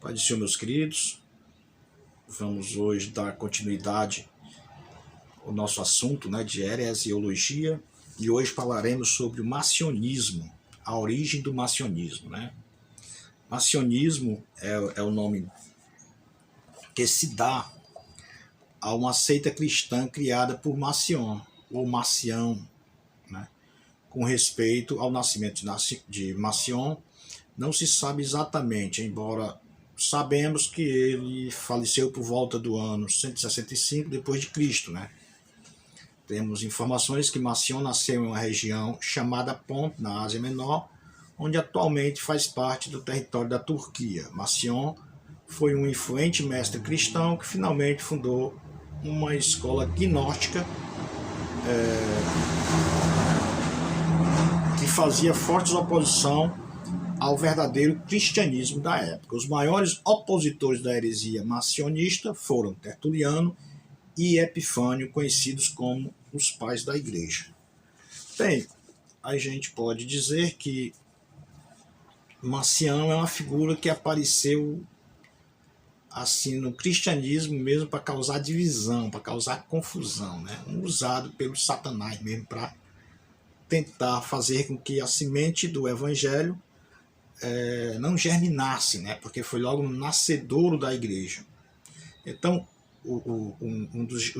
Pai do Senhor, meus queridos, vamos hoje dar continuidade ao nosso assunto, de heresiologia, e hoje falaremos sobre o macionismo, a origem do macionismo. Macionismo é o nome que se dá a uma seita cristã criada por Macion, ou Macião, com respeito ao nascimento de Macion. Não se sabe exatamente, embora sabemos que ele faleceu por volta do ano 165 depois de Cristo, Temos informações que Macion nasceu em uma região chamada Pont, na Ásia Menor, onde atualmente faz parte do território da Turquia. Macion foi um influente mestre cristão que finalmente fundou uma escola gnóstica que fazia forte oposição ao verdadeiro cristianismo da época. Os maiores opositores da heresia macionista foram Tertuliano e Epifânio, conhecidos como os pais da igreja. Bem, a gente pode dizer que Macião é uma figura que apareceu assim no cristianismo mesmo para causar divisão, para causar confusão, usado pelo Satanás mesmo para tentar fazer com que a semente do evangelho não germinasse, porque foi logo um nascedouro da igreja. Então, o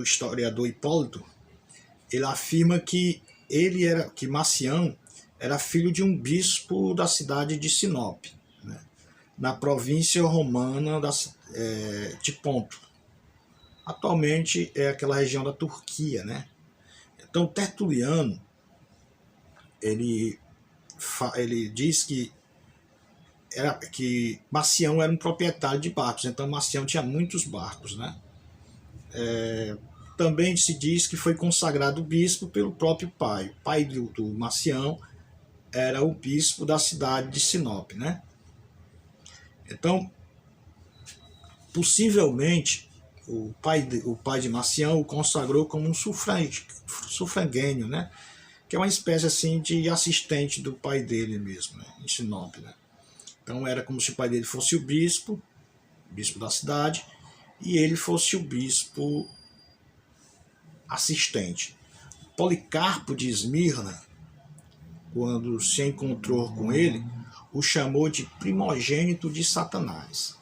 historiador Hipólito, ele afirma que Macião era filho de um bispo da cidade de Sinop, na província romana de Ponto. Atualmente é aquela região da Turquia, Então, Tertuliano, ele diz que Macião era um proprietário de barcos, então Macião tinha muitos barcos, Também se diz que foi consagrado bispo pelo próprio pai. O pai do Macião era o bispo da cidade de Sinop, Então, possivelmente, o pai de Macião o consagrou como um sufraguênio, que é uma espécie assim de assistente do pai dele mesmo, em Sinop, Então era como se o pai dele fosse o bispo da cidade, e ele fosse o bispo assistente. Policarpo de Esmirna, quando se encontrou com ele, o chamou de primogênito de Satanás.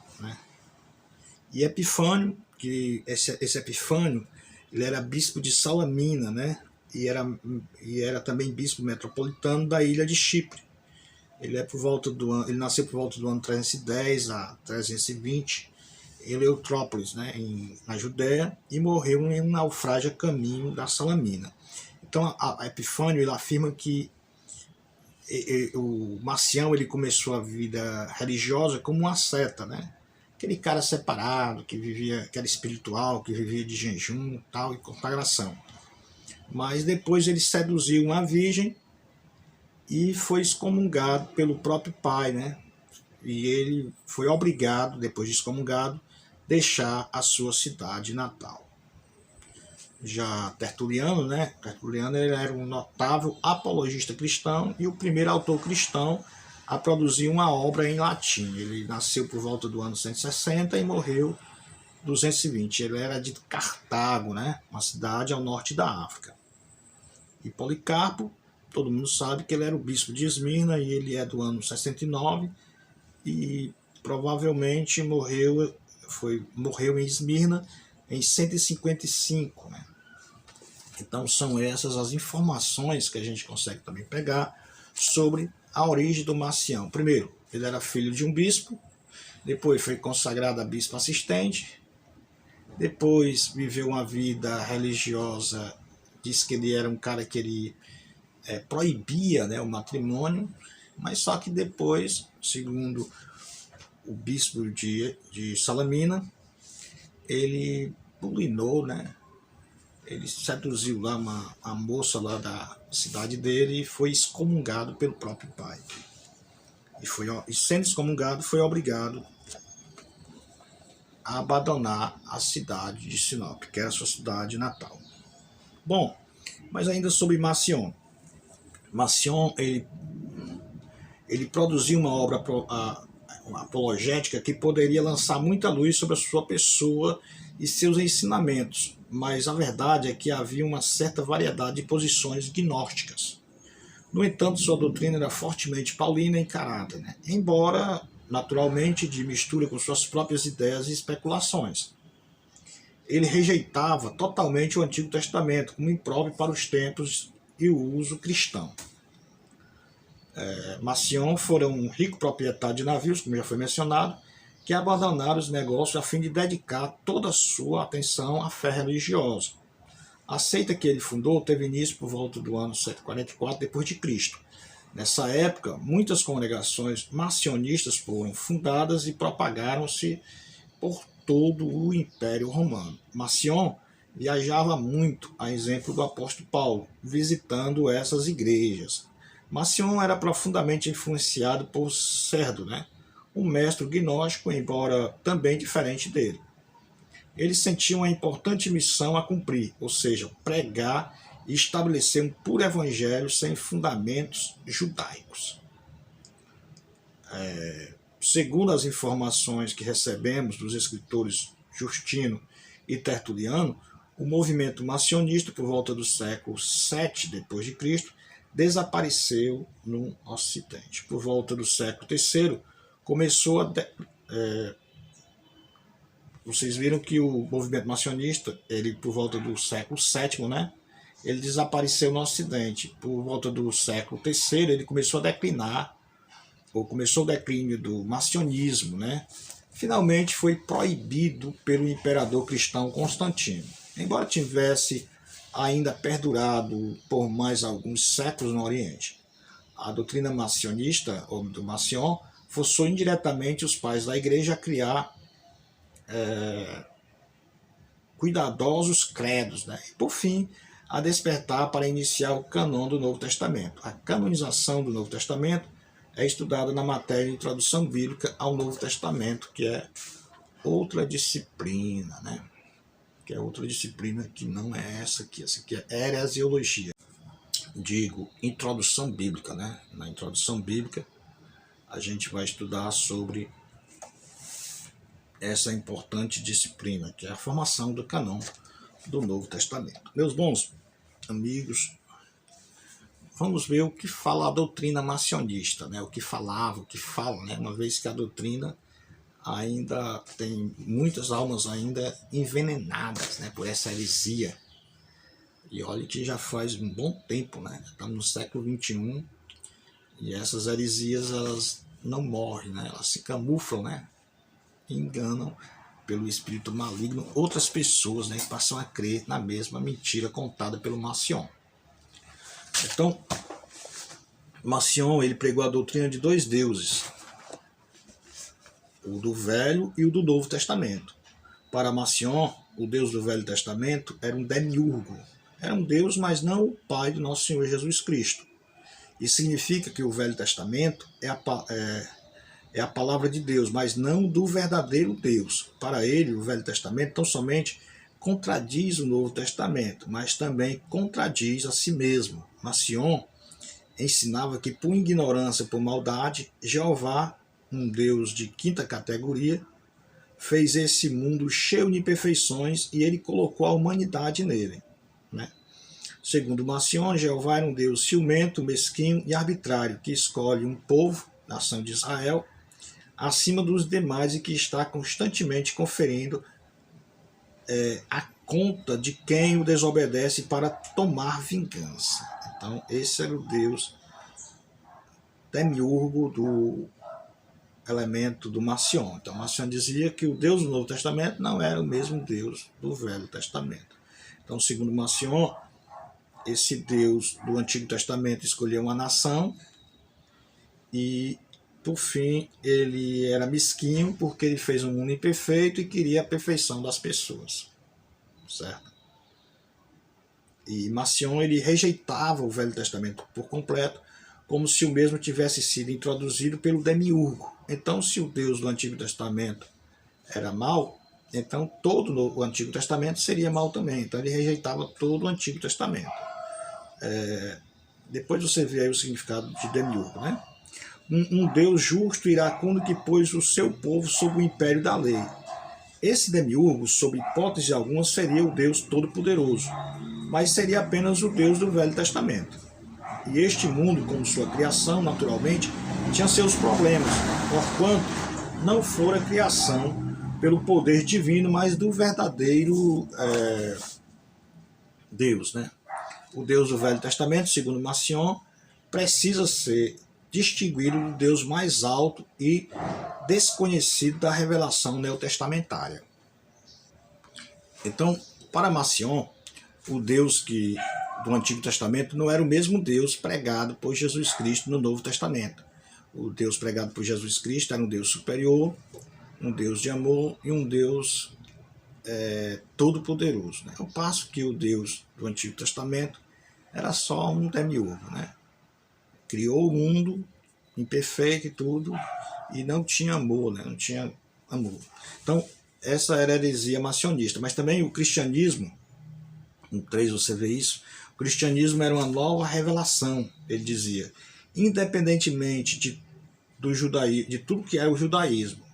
E Epifânio, que esse Epifânio, ele era bispo de Salamina, e era também bispo metropolitano da ilha de Chipre. Ele nasceu por volta do ano 310 a 320 em Eleutrópolis, na Judéia, e morreu em um naufrágio a caminho da Salamina. Então, a Epifânio, ele afirma que o Macião, ele começou a vida religiosa como uma seta, Aquele cara separado, que era espiritual, que vivia de jejum e consagração. Mas depois ele seduziu uma virgem e foi excomungado pelo próprio pai, E ele foi obrigado, depois de excomungado, deixar a sua cidade natal. Já Tertuliano, Tertuliano, ele era um notável apologista cristão e o primeiro autor cristão a produzir uma obra em latim. Ele nasceu por volta do ano 160 e morreu em 220. Ele era de Cartago, uma cidade ao norte da África. E Policarpo, todo mundo sabe que ele era o bispo de Esmirna, e ele é do ano 69 e provavelmente morreu em Esmirna em 155. Então são essas as informações que a gente consegue também pegar sobre a origem do Macião. Primeiro, ele era filho de um bispo, depois foi consagrado a bispo assistente, depois viveu uma vida religiosa, diz que ele era um cara que ele proibia o matrimônio, mas só que depois, segundo o bispo de Salamina, ele bulinou, ele seduziu lá a moça lá da cidade dele e foi excomungado pelo próprio pai. E sendo excomungado, foi obrigado a abandonar a cidade de Sinop, que era a sua cidade natal. Bom, mas ainda sobre Macion. Macion, ele produziu uma obra uma apologética que poderia lançar muita luz sobre a sua pessoa e seus ensinamentos, mas a verdade é que havia uma certa variedade de posições gnósticas. No entanto, sua doutrina era fortemente paulina em caráter, né? Embora, naturalmente, de mistura com suas próprias ideias e especulações. Ele rejeitava totalmente o Antigo Testamento como impróprio para os tempos e o uso cristão. Marcion fora um rico proprietário de navios, como já foi mencionado, que abandonaram os negócios a fim de dedicar toda a sua atenção à fé religiosa. A seita que ele fundou teve início por volta do ano 144 d.C. Nessa época, muitas congregações marcionistas foram fundadas e propagaram-se por todo o Império Romano. Marcion viajava muito, a exemplo do apóstolo Paulo, visitando essas igrejas. Marcion era profundamente influenciado por Cerdo, um mestre gnóstico, embora também diferente dele. Ele sentia uma importante missão a cumprir, ou seja, pregar e estabelecer um puro evangelho sem fundamentos judaicos. Segundo as informações que recebemos dos escritores Justino e Tertuliano, o movimento marcionista, por volta do século VII d.C., desapareceu no Ocidente. Por volta do século III, começou a... Vocês viram que o movimento marcionista, ele por volta do século VII, ele desapareceu no Ocidente. Por volta do século III, ele começou a declinar, ou começou o declínio do marcionismo, Finalmente foi proibido pelo imperador cristão Constantino. Embora tivesse ainda perdurado por mais alguns séculos no Oriente. A doutrina marcionista, ou do Marcion, forçou indiretamente os pais da igreja a criar cuidadosos credos, e por fim a despertar para iniciar o cânon do Novo Testamento. A canonização do Novo Testamento é estudada na matéria de Introdução Bíblica ao Novo Testamento, que é outra disciplina, que é outra disciplina que não é essa aqui é heresiologia. Digo, introdução bíblica, Na introdução bíblica a gente vai estudar sobre essa importante disciplina, que é a formação do cânon do Novo Testamento. Meus bons amigos, vamos ver o que fala a doutrina marcionista, o que falava, o que fala, uma vez que a doutrina ainda tem muitas almas ainda envenenadas, por essa heresia. E olha que já faz um bom tempo, Estamos no século XXI e essas heresias, elas não morrem, Elas se camuflam, e enganam pelo espírito maligno outras pessoas, que passam a crer na mesma mentira contada pelo Marcion. Então, Marcion, ele pregou a doutrina de dois deuses, o do Velho e o do Novo Testamento. Para Marcion, o Deus do Velho Testamento era um demiurgo. Era um Deus, mas não o Pai do nosso Senhor Jesus Cristo. Isso significa que o Velho Testamento é a palavra de Deus, mas não do verdadeiro Deus. Para ele, o Velho Testamento não somente contradiz o Novo Testamento, mas também contradiz a si mesmo. Marcion ensinava que, por ignorância, por maldade, Jeová, um Deus de quinta categoria, fez esse mundo cheio de imperfeições e ele colocou a humanidade nele. Segundo Marcion, Jeová era um Deus ciumento, mesquinho e arbitrário, que escolhe um povo, nação de Israel, acima dos demais e que está constantemente conferindo a conta de quem o desobedece para tomar vingança. Então, esse era o Deus demiurgo do elemento do Marcion. Então, Marcion dizia que o Deus do Novo Testamento não era o mesmo Deus do Velho Testamento. Então, segundo Marcion, esse Deus do Antigo Testamento escolheu uma nação e, por fim, ele era mesquinho porque ele fez um mundo imperfeito e queria a perfeição das pessoas, certo? E Marcion, ele rejeitava o Velho Testamento por completo, como se o mesmo tivesse sido introduzido pelo demiurgo. Então, se o Deus do Antigo Testamento era mau, então todo o Antigo Testamento seria mau também. Então ele rejeitava todo o Antigo Testamento. Depois você vê aí o significado de demiurgo, Um Deus justo e iracundo que pôs o seu povo sob o império da lei. Esse demiurgo, sob hipótese alguma, seria o Deus Todo-Poderoso, mas seria apenas o Deus do Velho Testamento. E este mundo, como sua criação, naturalmente, tinha seus problemas, porquanto não fora criação pelo poder divino, mas do verdadeiro Deus, né? O Deus do Velho Testamento, segundo Marcion, precisa ser distinguido do Deus mais alto e desconhecido da revelação neotestamentária. Então, para Marcion, o Deus do Antigo Testamento não era o mesmo Deus pregado por Jesus Cristo no Novo Testamento. O Deus pregado por Jesus Cristo era um Deus superior, um Deus de amor e um Deus todo-poderoso, né? Ao passo que o Deus do Antigo Testamento era só um demiurgo, né? Criou o mundo imperfeito e tudo, e não tinha amor, né? Não tinha amor. Então, essa era a heresia macionista. Mas também o cristianismo, no 3 você vê isso, o cristianismo era uma nova revelação, ele dizia, independentemente do judaísmo, de tudo que era o judaísmo,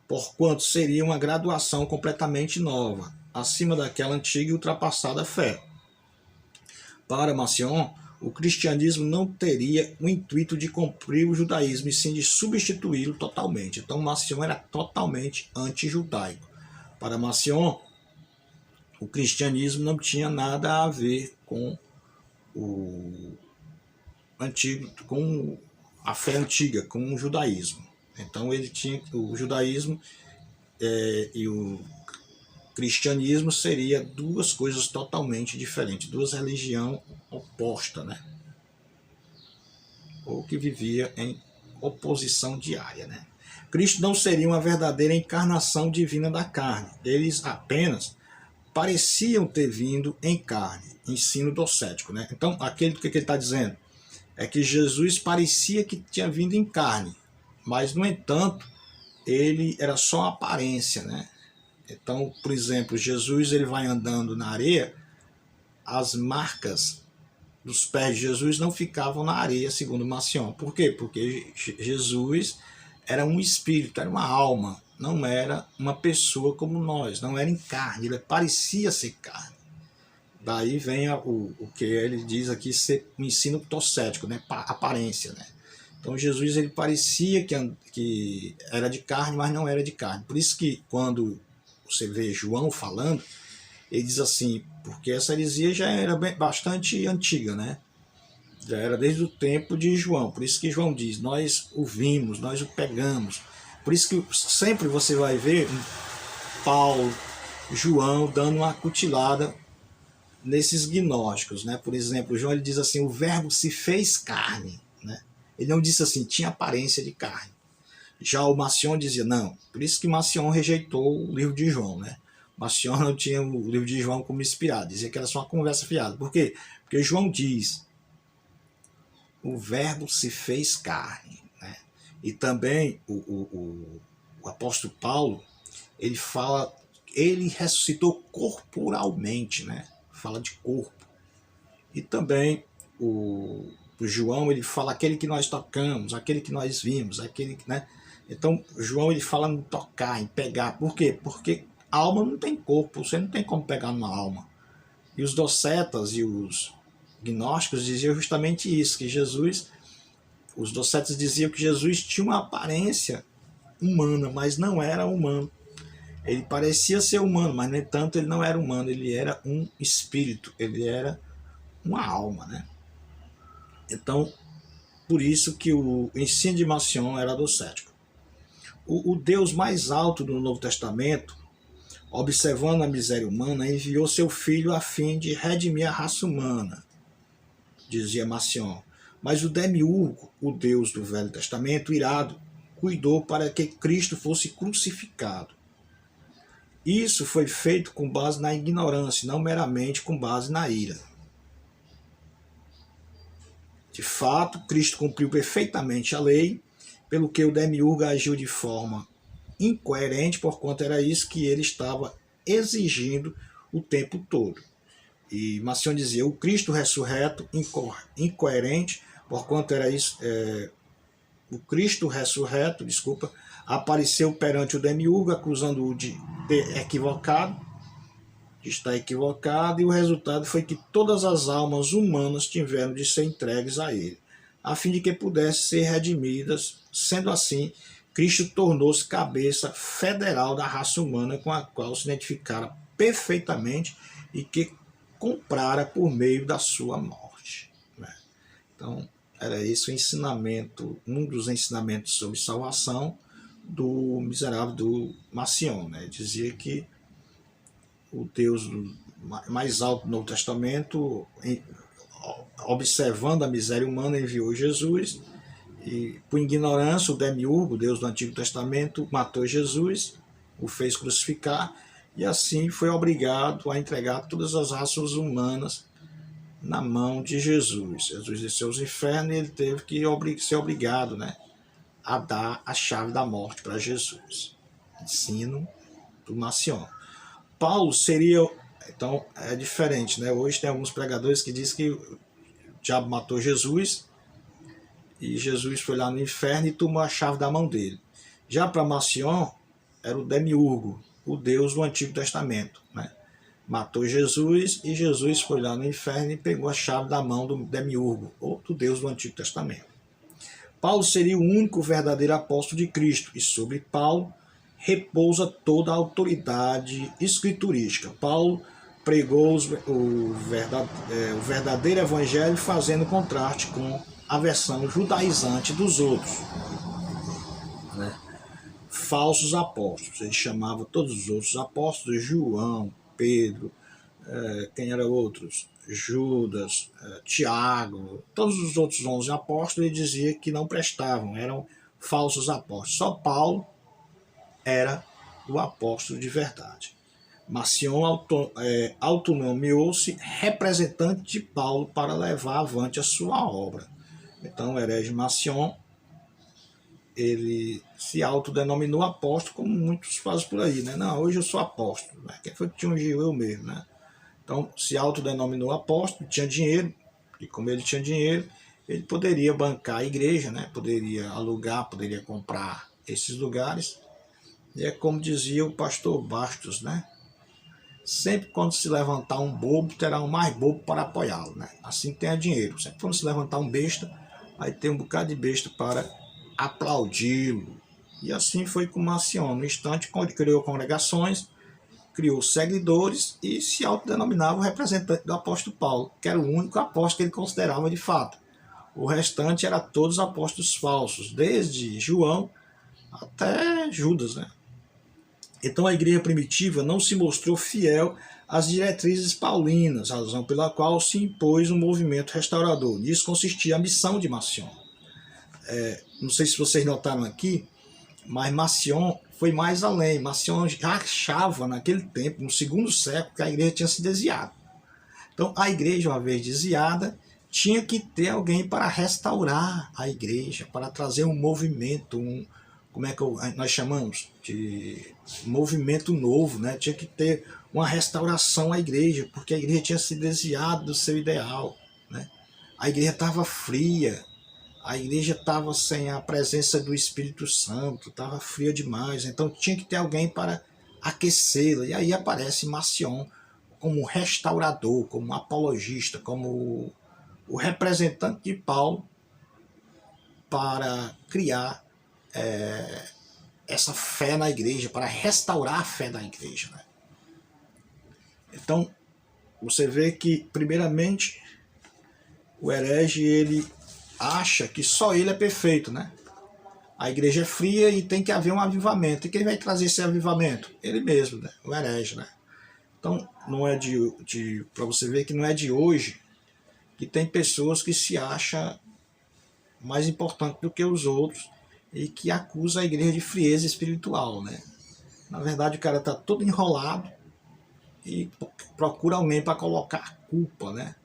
porquanto seria uma graduação completamente nova, acima daquela antiga e ultrapassada fé. Para Marcion, o cristianismo não teria o intuito de cumprir o judaísmo, e sim de substituí-lo totalmente. Então Marcion era totalmente anti-judaico. Para Marcion, o cristianismo não tinha nada a ver com o antigo, com a fé antiga, com o judaísmo. Então ele tinha o judaísmo e o cristianismo seria duas coisas totalmente diferentes, duas religiões opostas, né? Ou que vivia em oposição diária, né? Cristo não seria uma verdadeira encarnação divina da carne. Eles apenas pareciam ter vindo em carne, ensino docético, né? Então, aquele que ele está dizendo é que Jesus parecia que tinha vindo em carne, mas, no entanto, ele era só uma aparência, né? Então, por exemplo, Jesus ele vai andando na areia, as marcas dos pés de Jesus não ficavam na areia, segundo Marcion. Por quê? Porque Jesus era um espírito, era uma alma, não era uma pessoa como nós, não era em carne, ele parecia ser carne. Daí vem o que ele diz aqui ser um ensino tossético, né? Aparência, né? Então Jesus ele parecia que era de carne, mas não era de carne. Por isso que quando você vê João falando, ele diz assim, porque essa heresia já era bastante antiga, né? Já era desde o tempo de João. Por isso que João diz, nós o vimos, nós o pegamos. Por isso que sempre você vai ver Paulo, João dando uma cutilada nesses gnósticos, né? Por exemplo, João ele diz assim, o verbo se fez carne, né? Ele não disse assim, tinha aparência de carne. Já o Marcion dizia, não. Por isso que Marcion rejeitou o livro de João, né? Marcion não tinha o livro de João como inspirado, dizia que era só uma conversa fiada. Por quê? Porque João diz, o verbo se fez carne, né? E também o apóstolo Paulo, ele fala, ele ressuscitou corporalmente, né? Fala de corpo. E também o João, ele fala aquele que nós tocamos, aquele que nós vimos, aquele que, né? Então, João ele fala em tocar, em pegar. Por quê? Porque a alma não tem corpo, você não tem como pegar numa alma. E os docetas e os gnósticos diziam justamente isso, que Jesus, os docetas diziam que Jesus tinha uma aparência humana, mas não era humano. Ele parecia ser humano, mas, no entanto, ele não era humano, ele era um espírito, ele era uma alma, né? Então, por isso que o ensino de Marcion era docético. O Deus mais alto do Novo Testamento, observando a miséria humana, enviou seu Filho a fim de redimir a raça humana, dizia Marcion. Mas o demiurgo, o Deus do Velho Testamento, irado, cuidou para que Cristo fosse crucificado. Isso foi feito com base na ignorância, não meramente com base na ira. De fato, Cristo cumpriu perfeitamente a lei, pelo que o demiurgo agiu de forma incoerente, porquanto era isso que ele estava exigindo o tempo todo. E Marcion dizia, o Cristo ressurreto, incoerente, porquanto era isso, o Cristo ressurreto, desculpa, apareceu perante o demiurgo, acusando-o de ter equivocado, de estar equivocado, e o resultado foi que todas as almas humanas tiveram de ser entregues a ele, a fim de que pudessem ser redimidas. Sendo assim, Cristo tornou-se cabeça federal da raça humana, com a qual se identificara perfeitamente e que comprara por meio da sua morte, né? Então, era esse o ensinamento, um dos ensinamentos sobre salvação do miserável do Marcion, né? Dizia que o Deus mais alto do Novo Testamento, observando a miséria humana, enviou Jesus, e por ignorância o demiurgo, Deus do Antigo Testamento, matou Jesus, o fez crucificar, e assim foi obrigado a entregar todas as raças humanas na mão de Jesus. Jesus desceu aos infernos e ele teve que ser obrigado, né, a dar a chave da morte para Jesus. Ensino do Marcion. Paulo seria... Então é diferente, né? Hoje tem alguns pregadores que dizem que o diabo matou Jesus e Jesus foi lá no inferno e tomou a chave da mão dele. Já para Marcion era o demiurgo, o Deus do Antigo Testamento, né? Matou Jesus e Jesus foi lá no inferno e pegou a chave da mão do demiurgo, outro Deus do Antigo Testamento. Paulo seria o único verdadeiro apóstolo de Cristo, e sobre Paulo repousa toda a autoridade escriturística. Paulo pregou o verdadeiro evangelho, fazendo contraste com a versão judaizante dos outros, né? Falsos apóstolos. Ele chamava todos os outros apóstolos, João, Pedro, quem eram outros? Judas, Tiago, todos os outros 11 apóstolos, ele dizia que não prestavam, eram falsos apóstolos. Só Paulo era o apóstolo de verdade. Marcion autonomeou-se representante de Paulo para levar avante a sua obra. Então o herege Marcion, ele se autodenominou apóstolo, como muitos fazem por aí, né? Não, hoje eu sou apóstolo, né? Quem foi que te ungiu? Eu mesmo, né? Então se autodenominou apóstolo, tinha dinheiro, e como ele tinha dinheiro, ele poderia bancar a igreja, né? Poderia alugar, poderia comprar esses lugares. E é como dizia o pastor Bastos, né? Sempre quando se levantar um bobo, terá um mais bobo para apoiá-lo, né? Assim tenha dinheiro. Sempre quando se levantar um besta, aí tem um bocado de besta para aplaudi-lo. E assim foi com Marcion. No instante, criou congregações, criou seguidores e se autodenominava o representante do apóstolo Paulo, que era o único apóstolo que ele considerava de fato. O restante era todos apóstolos falsos, desde João até Judas, né? Então a igreja primitiva não se mostrou fiel às diretrizes paulinas, razão pela qual se impôs um movimento restaurador. Nisso consistia a missão de Marcion. Não sei se vocês notaram aqui, mas Marcion foi mais além. Marcion já achava naquele tempo, no segundo século, que a igreja tinha se desviado. Então a igreja, uma vez desviada, tinha que ter alguém para restaurar a igreja, para trazer um movimento, como é que nós chamamos? De movimento novo, né? Tinha que ter uma restauração à igreja, porque a igreja tinha se desviado do seu ideal, né? A igreja estava fria, a igreja estava sem a presença do Espírito Santo, estava fria demais, então tinha que ter alguém para aquecê-la. E aí aparece Marcion como restaurador, como apologista, como o representante de Paulo para criar essa fé na igreja, para restaurar a fé da igreja, né? Então, você vê que, primeiramente, o herege, ele acha que só ele é perfeito, né? A igreja é fria e tem que haver um avivamento. E quem vai trazer esse avivamento? Ele mesmo, né? O herege, né? Então, não é para você ver que não é de hoje que tem pessoas que se acham mais importantes do que os outros e que acusa a igreja de frieza espiritual, né? Na verdade, o cara está todo enrolado e procura alguém para colocar a culpa, né?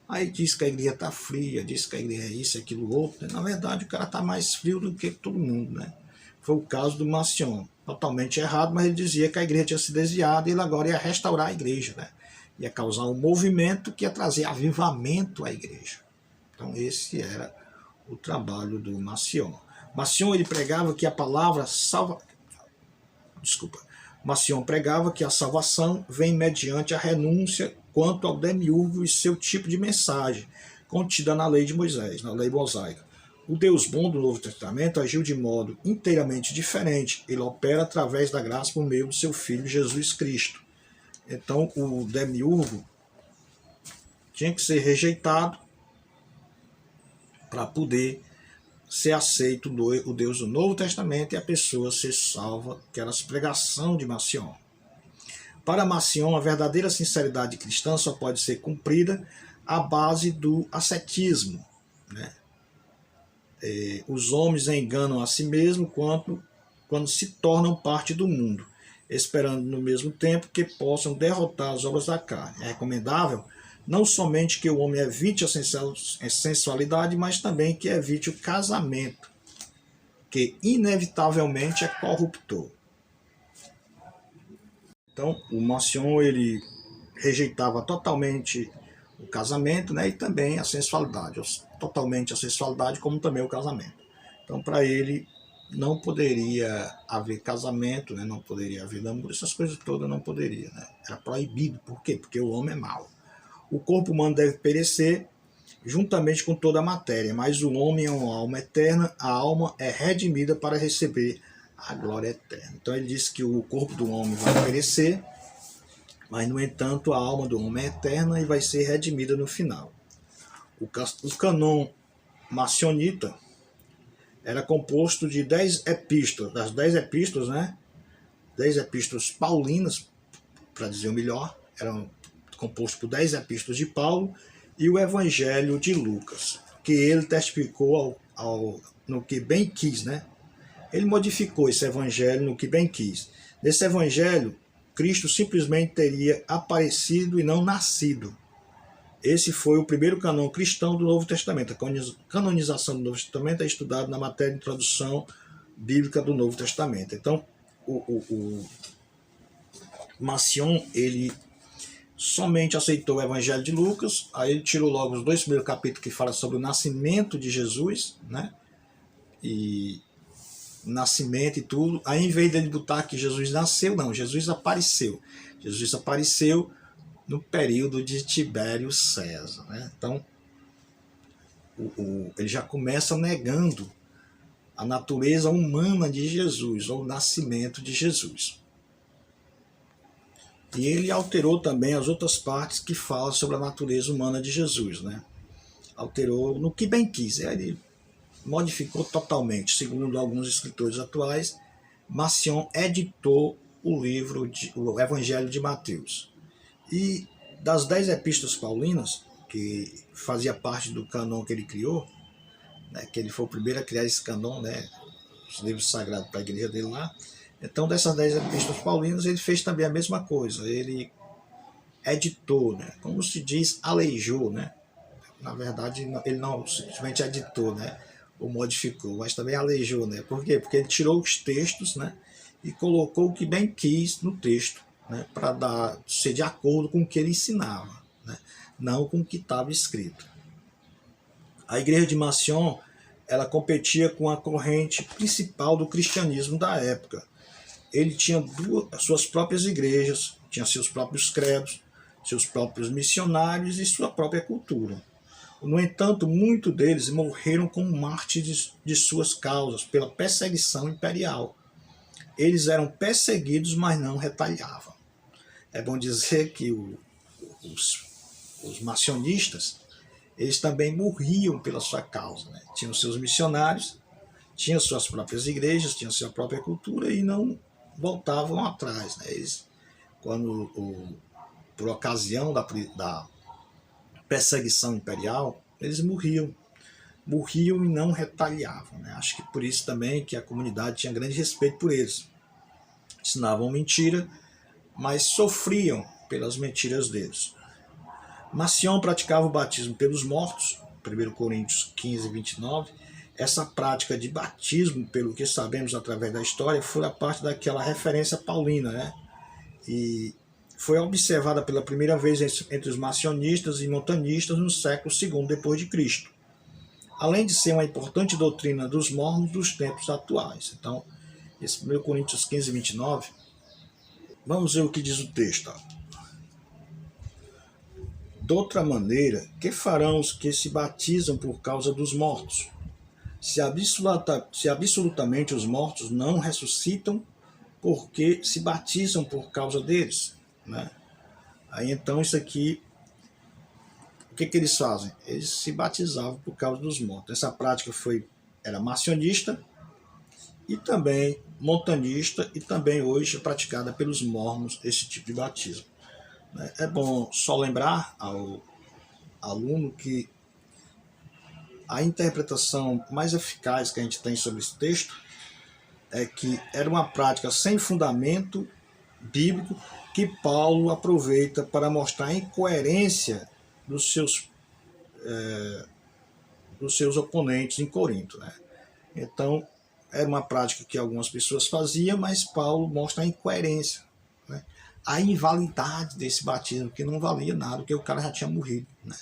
Aí diz que a igreja está fria, diz que a igreja é isso, aquilo, outro, né? Na verdade, o cara está mais frio do que todo mundo, né? Foi o caso do Marcion. Totalmente errado, mas ele dizia que a igreja tinha se desviado e ele agora ia restaurar a igreja, né? Ia causar um movimento que ia trazer avivamento à igreja. Então esse era o trabalho do Marcion. Macion ele pregava que a palavra Macion pregava que a salvação vem mediante a renúncia quanto ao demiurgo e seu tipo de mensagem, contida na lei de Moisés, na lei mosaica. O Deus bom do Novo Testamento agiu de modo inteiramente diferente. Ele opera através da graça por meio do seu Filho Jesus Cristo. Então, o demiurgo tinha que ser rejeitado para poder ser aceito o Deus do Novo Testamento e a pessoa ser salva, que era a pregação de Macion. Para Macion, a verdadeira sinceridade cristã só pode ser cumprida à base do ascetismo, né? Os homens enganam a si mesmos quando se tornam parte do mundo, esperando no mesmo tempo que possam derrotar as obras da carne. É recomendável não somente que o homem evite a sensualidade, mas também que evite o casamento, que inevitavelmente é corruptor. Então, o Macion ele rejeitava totalmente o casamento, né, e também a sensualidade, totalmente a sensualidade como também o casamento. Então, para ele não poderia haver casamento, né, não poderia haver namoro, essas coisas todas não poderia, né? Era proibido. Por quê? Porque o homem é mau. O corpo humano deve perecer juntamente com toda a matéria, mas o homem é uma alma eterna, a alma é redimida para receber a glória eterna. Então ele disse que o corpo do homem vai perecer, mas no entanto a alma do homem é eterna e vai ser redimida no final. O cânon macionita era composto de 10 epístolas, das 10 epístolas, né? 10 epístolas paulinas, para dizer o melhor, eram composto por 10 epístolas de Paulo e o Evangelho de Lucas, que ele testificou no que bem quis, né? Ele modificou esse Evangelho no que bem quis. Nesse Evangelho, Cristo simplesmente teria aparecido e não nascido. Esse foi o primeiro canão cristão do Novo Testamento. A canonização do Novo Testamento é estudada na matéria de introdução bíblica do Novo Testamento. Então, o Macion, ele somente aceitou o Evangelho de Lucas, aí ele tirou logo os 2 primeiros capítulos que falam sobre o nascimento de Jesus, né? E nascimento e tudo. Aí, em vez de ele botar que Jesus nasceu, não, Jesus apareceu. Jesus apareceu no período de Tibério César, né? Então, ele já começa negando a natureza humana de Jesus, ou o nascimento de Jesus. E ele alterou também as outras partes que falam sobre a natureza humana de Jesus, né? Alterou no que bem quis. Ele modificou totalmente. Segundo alguns escritores atuais, Macion editou o Evangelho de Mateus. E das 10 epístolas paulinas, que fazia parte do cânon que ele criou, né, que ele foi o primeiro a criar esse cânon, né, os livros sagrados para a igreja dele lá. Então, dessas 10 epístolas paulinas, ele fez também a mesma coisa. Ele editou, né, como se diz, aleijou, né? Na verdade, ele não simplesmente editou, né, ou modificou, mas também aleijou, né? Por quê? Porque ele tirou os textos, né, e colocou o que bem quis no texto, né, para ser de acordo com o que ele ensinava, né, não com o que estava escrito. A igreja de Macion, ela competia com a corrente principal do cristianismo da época. Ele tinha suas próprias igrejas, tinha seus próprios credos, seus próprios missionários e sua própria cultura. No entanto, muitos deles morreram como mártires de suas causas pela perseguição imperial. Eles eram perseguidos, mas não retalhavam. É bom dizer que os macionistas, eles também morriam pela sua causa, né? Tinham seus missionários, tinham suas próprias igrejas, tinham sua própria cultura e não voltavam atrás, né? Eles, por ocasião da perseguição imperial, eles morriam e não retaliavam, né? Acho que por isso também que a comunidade tinha grande respeito por eles. Ensinavam mentira, mas sofriam pelas mentiras deles. Macion praticava o batismo pelos mortos, 1 Coríntios 15, 29. Essa prática de batismo, pelo que sabemos através da história, foi a parte daquela referência paulina, né? E foi observada pela primeira vez entre os macionistas e montanistas no século II depois de Cristo. além de ser uma importante doutrina dos mormons dos tempos atuais. Então, esse 1 Coríntios 15, 29, vamos ver o que diz o texto. De outra maneira, que farão os que se batizam por causa dos mortos? Se absolutamente os mortos não ressuscitam, porque se batizam por causa deles, né? Aí então isso aqui, o que eles fazem? Eles se batizavam por causa dos mortos. Essa prática era macionista e também montanista, e também hoje é praticada pelos mormons, esse tipo de batismo. É bom só lembrar ao aluno que a interpretação mais eficaz que a gente tem sobre esse texto é que era uma prática sem fundamento bíblico que Paulo aproveita para mostrar a incoerência dos seus oponentes em Corinto, né? Então, era uma prática que algumas pessoas faziam, mas Paulo mostra a incoerência, né? A invalidade desse batismo, que não valia nada, porque o cara já tinha morrido, né?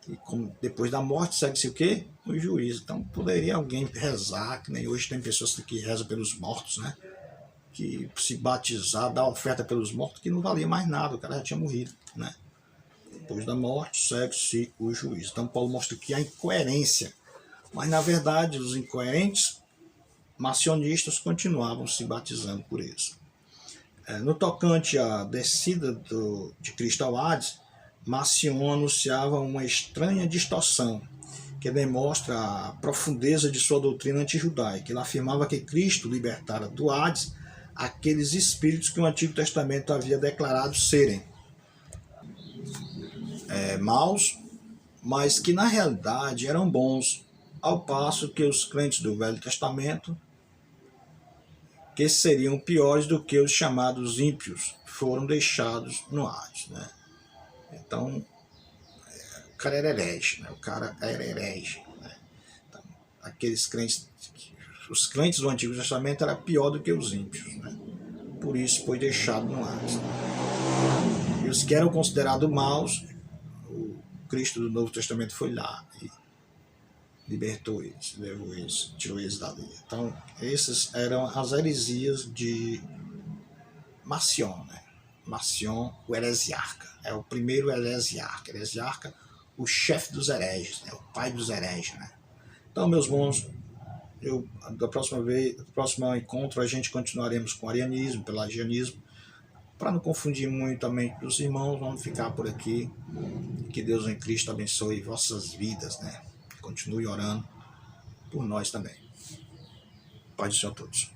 E depois da morte segue-se o quê? O juízo. Então, poderia alguém rezar, que nem hoje tem pessoas que rezam pelos mortos, né? Que se batizar, dar oferta pelos mortos, que não valia mais nada, o cara já tinha morrido, né? Depois da morte segue-se o juízo. Então Paulo mostra aqui a incoerência, mas na verdade os incoerentes macionistas continuavam se batizando por isso. No tocante à descida de Cristo ao Hades, Marcion anunciava uma estranha distorção que demonstra a profundeza de sua doutrina antijudaica. Ele afirmava que Cristo libertara do Hades aqueles espíritos que o Antigo Testamento havia declarado serem maus, mas que na realidade eram bons, ao passo que os crentes do Velho Testamento, que seriam piores do que os chamados ímpios, foram deixados no Hades, né? Então, o cara era herege, né? Né? Então, aqueles crentes, os crentes do Antigo Testamento eram pior do que os ímpios, né? Por isso foi deixado no Hades. E os que eram considerados maus, o Cristo do Novo Testamento foi lá e libertou eles, levou eles, tirou eles dali. Então, essas eram as heresias de Marcion, né? Marcion, o heresiarca, é o primeiro heresiarca, o chefe dos hereges, né? O pai dos hereges, né? Então, meus bons, da próxima encontro a gente continuaremos com o arianismo, pelagianismo, para não confundir muito a mente dos irmãos. Vamos ficar por aqui. Que Deus em Cristo abençoe vossas vidas, né? Continue orando por nós também. Paz do Senhor a todos.